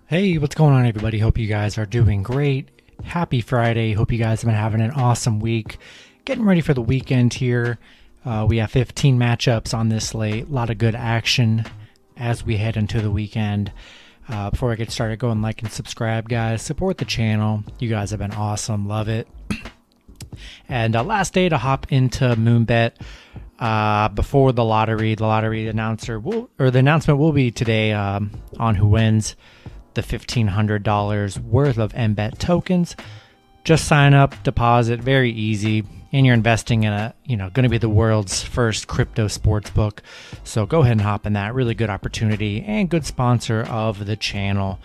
Hey, what's going on, everybody? Hope you guys are doing great. Happy Friday. Hope you guys have been having an awesome week. Getting ready for the weekend here. We have 15 matchups on this slate. A lot of good action as we head into the weekend. Before I get started, go and like and subscribe, guys. Support the channel. You guys have been awesome. Love it. And last day to hop into MoonBet before the lottery. The lottery the announcement will be today on who wins the $1,500 worth of MBET tokens. Just sign up, deposit, very easy, and you're investing in going to be the world's first crypto sports book. So go ahead and hop in that. Really good opportunity and good sponsor of the channel.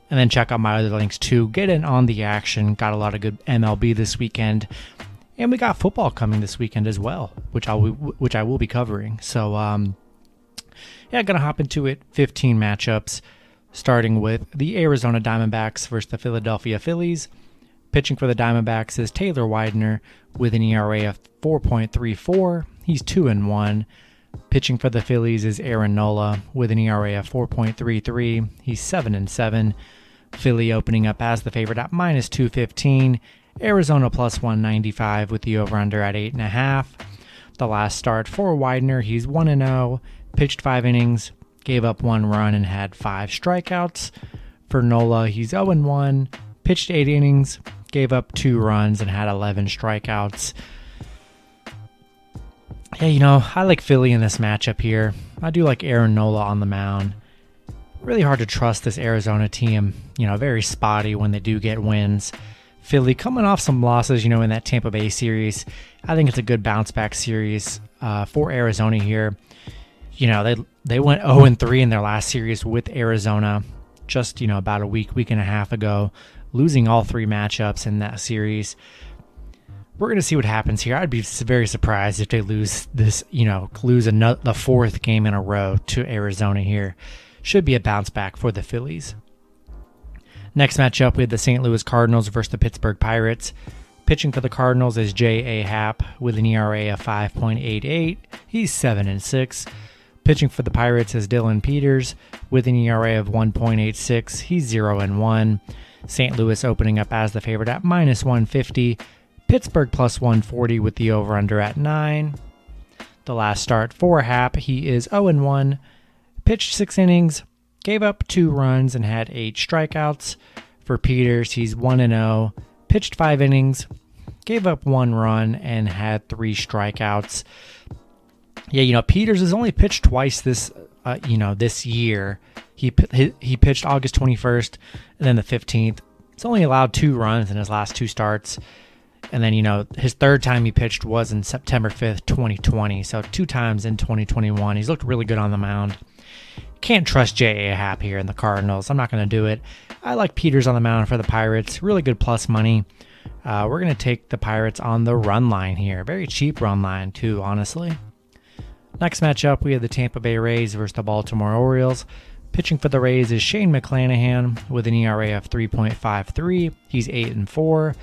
And then check out my other links too. Get in on the action. Got a lot of good MLB this weekend. And we got football coming this weekend as well, which I will be covering. So, gonna hop into it. 15 matchups, starting with the Arizona Diamondbacks versus the Philadelphia Phillies. Pitching for the Diamondbacks is Taylor Widener with an ERA of 4.34. He's 2-1. Pitching for the Phillies is Aaron Nola with an ERA of 4.33. He's 7-7. Philly opening up as the favorite at minus 215. Arizona plus 195 with the over-under at 8.5. The last start for Widener, he's 1-0, pitched 5 innings, gave up 1 run, and had 5 strikeouts. For Nola, he's 0-1, pitched 8 innings, gave up 2 runs, and had 11 strikeouts. Yeah, I like Philly in this matchup here. I do like Aaron Nola on the mound. Really hard to trust this Arizona team. Very spotty when they do get wins. Philly coming off some losses, in that Tampa Bay series. I think it's a good bounce back series for Arizona here. They went 0-3 in their last series with Arizona just, about a week and a half ago, losing all 3 matchups in that series. We're going to see what happens here. I'd be very surprised if they lose this, the 4th game in a row to Arizona here. Should be a bounce back for the Phillies. Next matchup, we have the St. Louis Cardinals versus the Pittsburgh Pirates. Pitching for the Cardinals is J.A. Happ with an ERA of 5.88. He's 7-6. Pitching for the Pirates is Dylan Peters with an ERA of 1.86. He's 0-1. St. Louis opening up as the favorite at minus 150. Pittsburgh plus 140 with the over-under at 9. The last start for Happ, he is 0-1. Pitched 6 innings. Gave up 2 runs and had 8 strikeouts. For Peters, he's 1-0, pitched 5 innings, gave up 1 run, and had 3 strikeouts. Yeah, Peters has only pitched twice this year. He pitched August 21st and then the 15th. He's only allowed 2 runs in his last 2 starts. And then, his 3rd time he pitched was in September 5th, 2020. So 2 times in 2021. He's looked really good on the mound. Can't trust J.A. Happ here in the Cardinals. I'm not going to do it. I like Peters on the mound for the Pirates. Really good plus money. We're going to take the Pirates on the run line here. Very cheap run line, too, honestly. Next matchup, we have the Tampa Bay Rays versus the Baltimore Orioles. Pitching for the Rays is Shane McClanahan with an ERA of 3.53. He's 8-4.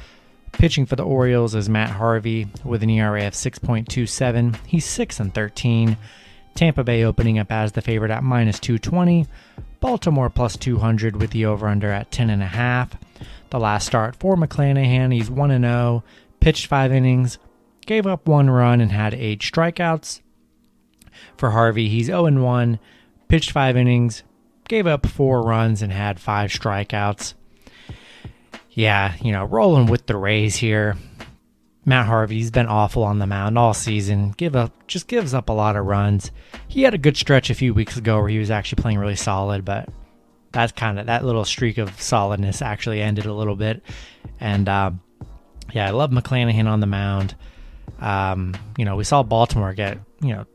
Pitching for the Orioles is Matt Harvey with an ERA of 6.27. He's 6-13. Tampa Bay opening up as the favorite at minus 220. Baltimore plus 200 with the over-under at 10.5. The last start for McClanahan, he's 1-0, pitched 5 innings, gave up 1 run, and had 8 strikeouts. For Harvey, he's 0-1, pitched 5 innings, gave up 4 runs, and had 5 strikeouts. Yeah, rolling with the Rays here. Matt Harvey's been awful on the mound all season. Just gives up a lot of runs. He had a good stretch a few weeks ago where he was actually playing really solid, but that little streak of solidness actually ended a little bit. And I love McClanahan on the mound. We saw Baltimore get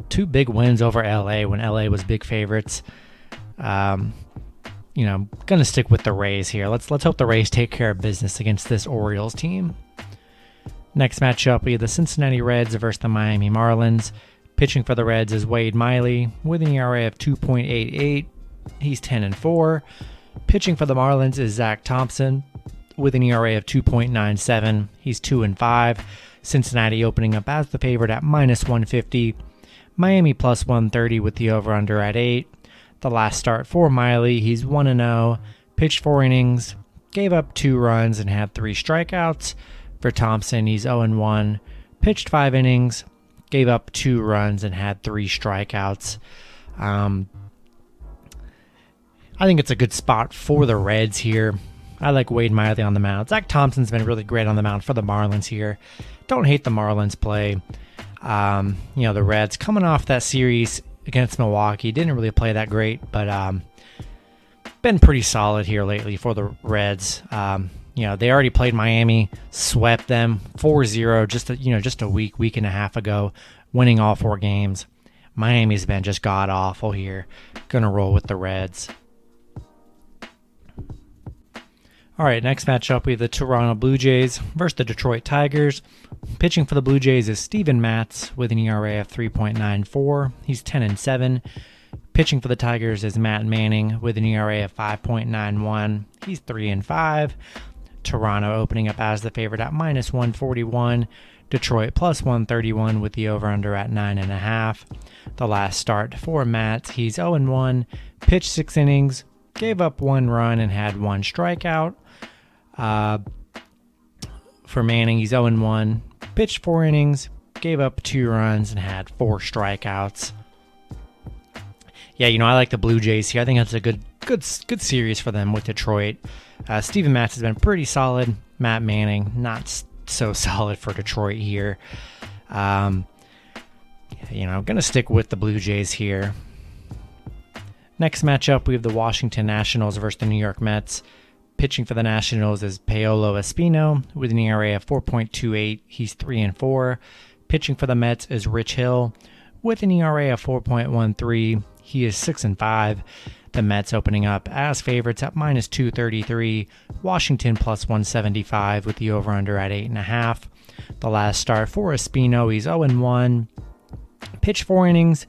2 big wins over LA when LA was big favorites. Gonna stick with the Rays here. Let's hope the Rays take care of business against this Orioles team. Next matchup, we have the Cincinnati Reds versus the Miami Marlins. Pitching for the Reds is Wade Miley with an ERA of 2.88. He's 10-4. Pitching for the Marlins is Zach Thompson with an ERA of 2.97. He's 2-5. Cincinnati opening up as the favorite at minus 150. Miami plus 130 with the over-under at 8. The last start for Miley, he's 1-0, pitched 4 innings, gave up 2 runs, and had 3 strikeouts. For Thompson, he's 0-1, pitched 5 innings, gave up 2 runs, and had 3 strikeouts. I think it's a good spot for the Reds here. I like Wade Miley on the mound. Zach Thompson's been really great on the mound for the Marlins here. Don't hate the Marlins play. The Reds coming off that series against Milwaukee didn't really play that great, but been pretty solid here lately for the Reds. They already played Miami, swept them 4-0 just a week and a half ago, winning all 4 games. Miami's been just god awful here. Gonna roll with the Reds. All right, next matchup, we have the Toronto Blue Jays versus the Detroit Tigers. Pitching for the Blue Jays is Steven Matz with an ERA of 3.94. He's 10-7. Pitching for the Tigers is Matt Manning with an ERA of 5.91. He's 3-5. Toronto opening up as the favorite at -141. Detroit +131 with the over-under at 9.5. The last start for Matz, he's 0-1, pitched 6 innings, gave up 1 run, and had 1 strikeout. For Manning, he's 0-1, pitched 4 innings, gave up 2 runs, and had 4 strikeouts. Yeah, I like the Blue Jays here. I think that's a good series for them with Detroit. Steven Matz has been pretty solid. Matt Manning, not so solid for Detroit here. I'm going to stick with the Blue Jays here. Next matchup, we have the Washington Nationals versus the New York Mets. Pitching for the Nationals is Paolo Espino with an ERA of 4.28. He's 3-4. Pitching for the Mets is Rich Hill with an ERA of 4.13. He is 6-5. The Mets opening up as favorites at -233. Washington +175 with the over-under at 8.5. The last start for Espino, he's 0-1. Pitched 4 innings,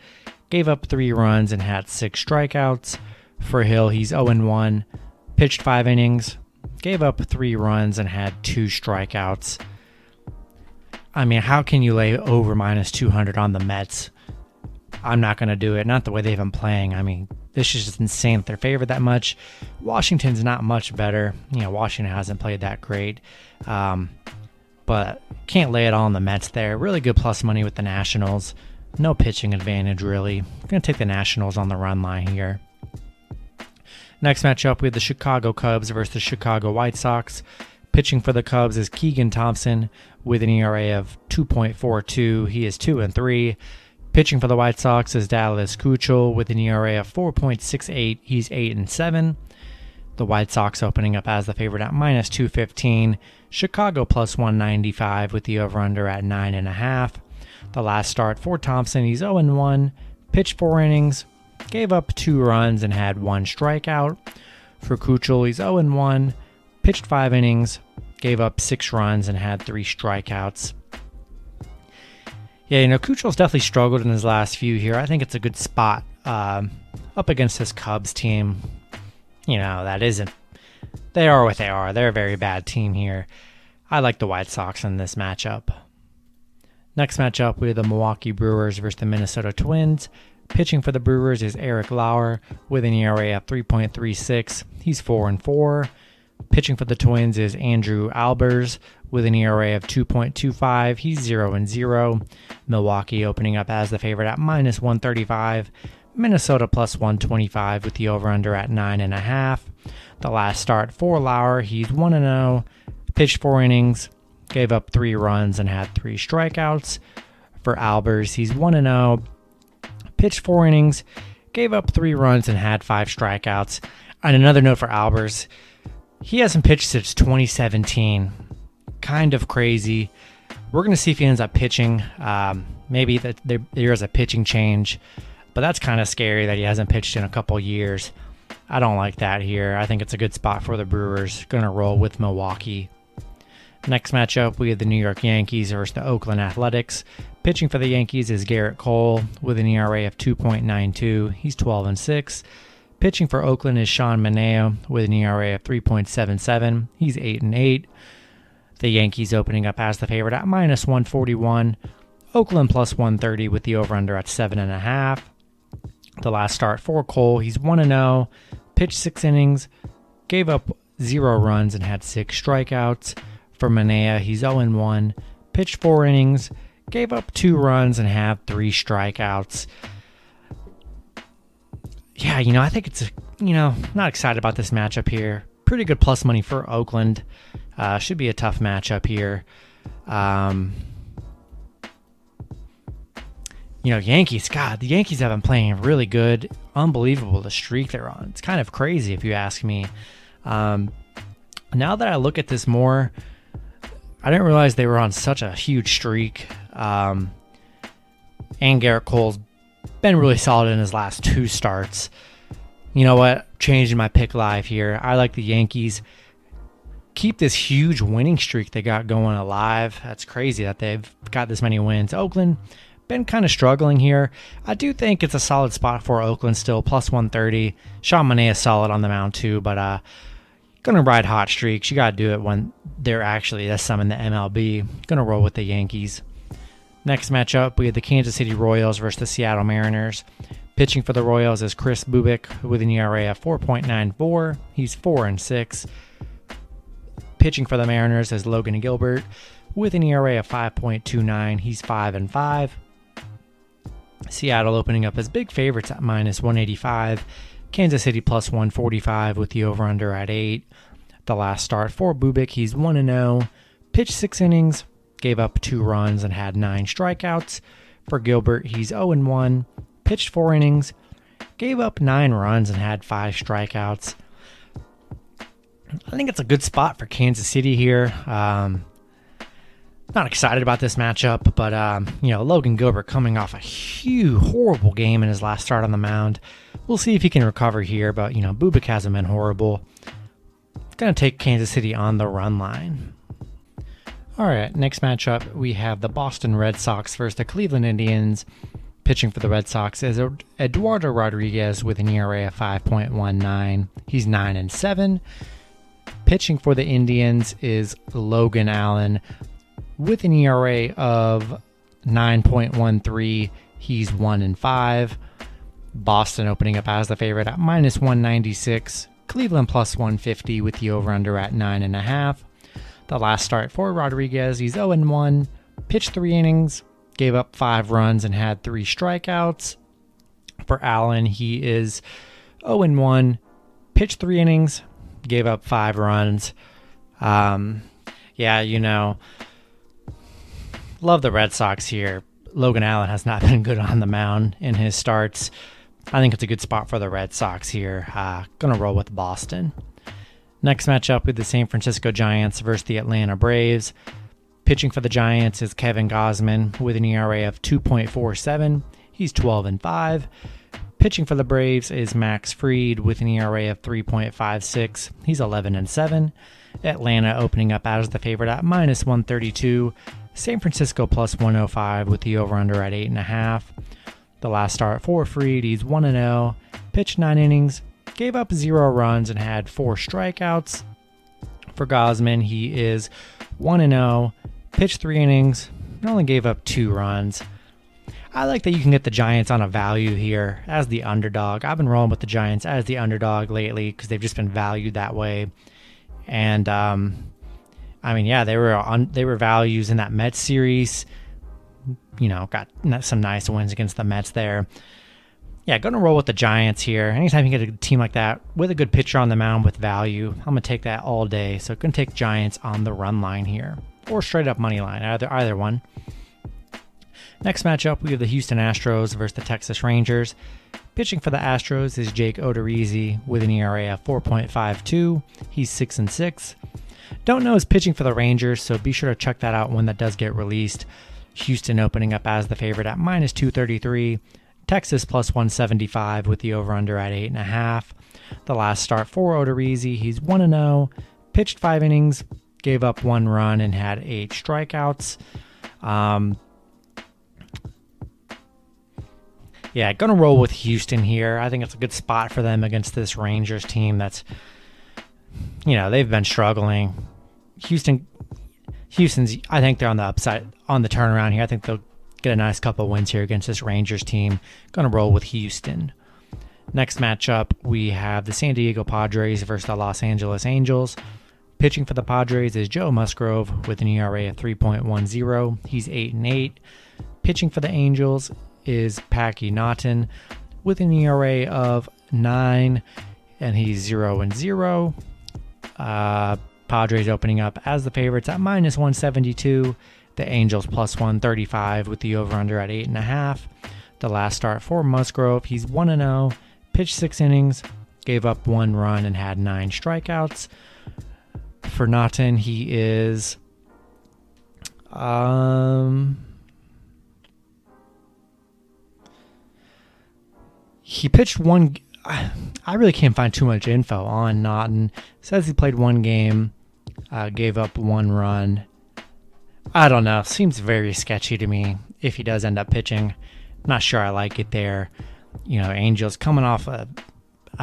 gave up 3 runs, and had 6 strikeouts. For Hill, he's 0-1. Pitched 5 innings, gave up 3 runs, and had 2 strikeouts. How can you lay over -200 on the Mets? I'm not going to do it. Not the way they've been playing. This is just insane that they're favored that much. Washington's not much better. Washington hasn't played that great. But can't lay it all on the Mets there. Really good plus money with the Nationals. No pitching advantage, really. I'm going to take the Nationals on the run line here. Next matchup, we have the Chicago Cubs versus the Chicago White Sox. Pitching for the Cubs is Keegan Thompson with an ERA of 2.42. He is 2-3. Pitching for the White Sox is Dallas Keuchel with an ERA of 4.68. He's 8-7. The White Sox opening up as the favorite at -215. Chicago +195 with the over-under at 9.5. The last start for Thompson, he's 0-1. Pitched 4 innings, gave up 2 runs, and had 1 strikeout. For Keuchel, he's 0-1. Pitched 5 innings, gave up 6 runs, and had 3 strikeouts. Yeah, Keuchel's definitely struggled in his last few here. I think it's a good spot up against this Cubs team. They are what they are. They're a very bad team here. I like the White Sox in this matchup. Next matchup, we have the Milwaukee Brewers versus the Minnesota Twins. Pitching for the Brewers is Eric Lauer with an ERA of 3.36. He's 4-4. Pitching for the Twins is Andrew Albers with an ERA of 2.25. He's 0-0. Milwaukee opening up as the favorite at -135. Minnesota +125 with the over-under at 9.5. The last start for Lauer, he's 1-0. Pitched 4 innings, gave up 3 runs, and had 3 strikeouts. For Albers, he's 1-0. Pitched 4 innings, gave up 3 runs, and had 5 strikeouts. And another note for Albers, he hasn't pitched since 2017. Kind of crazy. We're going to see if he ends up pitching. Maybe that there is a pitching change, but that's kind of scary that he hasn't pitched in a couple years. I don't like that here. I think it's a good spot for the Brewers. Going to roll with Milwaukee. Next matchup, we have the New York Yankees versus the Oakland Athletics. Pitching for the Yankees is Garrett Cole with an ERA of 2.92. He's 12-6. Pitching for Oakland is Sean Manaea with an ERA of 3.77. He's 8-8. The Yankees opening up as the favorite at -141. Oakland +130 with the over-under at 7.5. The last start for Cole, he's 1-0. Pitched 6 innings, gave up 0 runs and had 6 strikeouts. For Manaea, he's 0-1, pitched 4 innings, gave up 2 runs and had 3 strikeouts. Yeah, I think it's, not excited about this matchup here. Pretty good plus money for Oakland. Should be a tough matchup here. Yankees, God, the Yankees have been playing really good. Unbelievable the streak they're on. It's kind of crazy if you ask me. Now that I look at this more, I didn't realize they were on such a huge streak. And Garrett Cole's been really solid in his last 2 starts. You know what? Changing my pick live here. I like the Yankees. Keep this huge winning streak they got going alive. That's crazy that they've got this many wins. Oakland been kind of struggling here. I do think it's a solid spot for Oakland still, plus 130. Sean Manaea is solid on the mound too, but gonna ride hot streaks. You gotta do it when they're actually there's some in the MLB. Gonna roll with the Yankees. Next matchup, we have the Kansas City Royals versus the Seattle Mariners. Pitching for the Royals is Chris Bubic with an ERA of 4.94. He's 4-6. Pitching for the Mariners is Logan Gilbert with an ERA of 5.29. He's 5-5. Seattle opening up as big favorites at minus 185. Kansas City plus 145 with the over-under at 8. The last start for Bubic, he's 1-0. Pitched 6 innings, gave up 2 runs and had 9 strikeouts. For Gilbert, he's 0-1. Pitched 4 innings, gave up 9 runs and had 5 strikeouts. I think it's a good spot for Kansas City here. Not excited about this matchup, but Logan Gilbert coming off a huge, horrible game in his last start on the mound. We'll see if he can recover here, but Bubic hasn't been horrible. Gonna take Kansas City on the run line. All right, next matchup we have the Boston Red Sox versus the Cleveland Indians. Pitching for the Red Sox is Eduardo Rodriguez with an ERA of 5.19. He's 9-7. Pitching for the Indians is Logan Allen with an ERA of 9.13. He's 1-5. Boston opening up as the favorite at minus 196. Cleveland plus 150 with the over-under at 9.5. The last start for Rodriguez, he's 0-1. Pitched 3 innings, gave up 5 runs and had 3 strikeouts. For Allen, he is 0-1. Pitched 3 innings, gave up 5 runs. Love the Red Sox here. Logan Allen has not been good on the mound in his starts. I think it's a good spot for the Red Sox here. Gonna roll with Boston. Next matchup with the San Francisco Giants versus the Atlanta Braves. Pitching for the Giants is Kevin Gausman with an ERA of 2.47. He's 12-5. Pitching for the Braves is Max Fried with an ERA of 3.56. He's 11-7. Atlanta opening up as the favorite at minus 132. San Francisco plus 105 with the over-under at 8.5. The last start for Fried, he's 1-0. Pitched 9 innings, gave up 0 runs and had 4 strikeouts. For Gausman, he is 1-0. Pitched 3 innings, and only gave up 2 runs. I like that you can get the Giants on a value here as the underdog. I've been rolling with the Giants as the underdog lately because they've just been valued that way. And they were values in that Mets series. Got some nice wins against the Mets there. Yeah, going to roll with the Giants here. Anytime you get a team like that with a good pitcher on the mound with value, I'm going to take that all day. So going to take Giants on the run line here, or straight up money line, either one. Next matchup, we have the Houston Astros versus the Texas Rangers. Pitching for the Astros is Jake Odorizzi with an ERA of 4.52. He's 6-6. Don't know his pitching for the Rangers, so be sure to check that out when that does get released. Houston opening up as the favorite at minus 233. Texas plus 175 with the over-under at 8.5. The last start for Odorizzi, he's 1-0. Pitched 5 innings, gave up 1 run and had 8 strikeouts. Gonna roll with Houston here. I think it's a good spot for them against this Rangers team that's, they've been struggling. Houston's, I think they're on the upside, on the turnaround here. I think they'll get a nice couple wins here against this Rangers team. Gonna roll with Houston. Next matchup, we have the San Diego Padres versus the Los Angeles Angels. Pitching for the Padres is Joe Musgrove with an ERA of 3.10. He's 8-8. Pitching for the Angels is Packy Naughton with an ERA of 9, and he's 0-0. Padres opening up as the favorites at -172. The Angels +135 with the over-under at 8.5. The last start for Musgrove, he's 1-0, pitched 6 innings, gave up 1 run, and had 9 strikeouts. For Naughton, he is he pitched one. I really can't find too much info on Naughton. Says he played 1 game, gave up 1 run. I don't know. Seems very sketchy to me if he does end up pitching. Not sure I like it there. Angels coming off a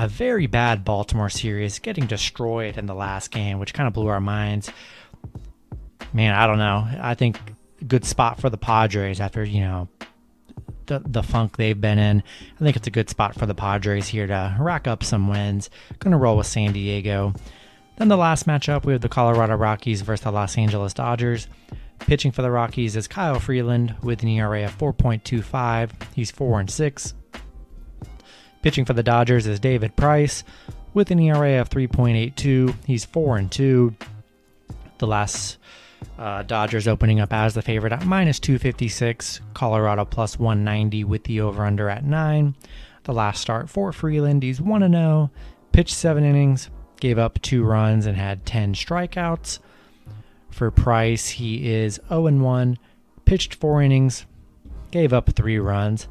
very bad Baltimore series, getting destroyed in the last game, which kind of blew our minds. Man, I don't know. I think a good spot for the Padres after, the funk they've been in. I think it's a good spot for the Padres here to rack up some wins. Going to roll with San Diego. Then the last matchup, we have the Colorado Rockies versus the Los Angeles Dodgers. Pitching for the Rockies is Kyle Freeland with an ERA of 4.25. He's 4-6. Pitching for the Dodgers is David Price with an ERA of 3.82. He's 4-2. The last Dodgers opening up as the favorite at -256. Colorado +190 with the over-under at 9. The last start for Freeland, he's 1-0. Pitched 7 innings, gave up 2 runs, and had 10 strikeouts. For Price, he is 0-1, pitched 4 innings, gave up 3 runs.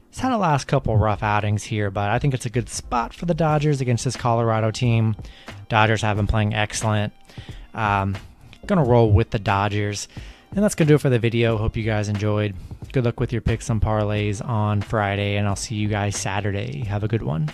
He's had a last couple rough outings here, but I think it's a good spot for the Dodgers against this Colorado team. Dodgers have been playing excellent. Gonna roll with the Dodgers. And that's gonna do it for the video. Hope you guys enjoyed. Good luck with your picks and parlays on Friday, and I'll see you guys Saturday. Have a good one.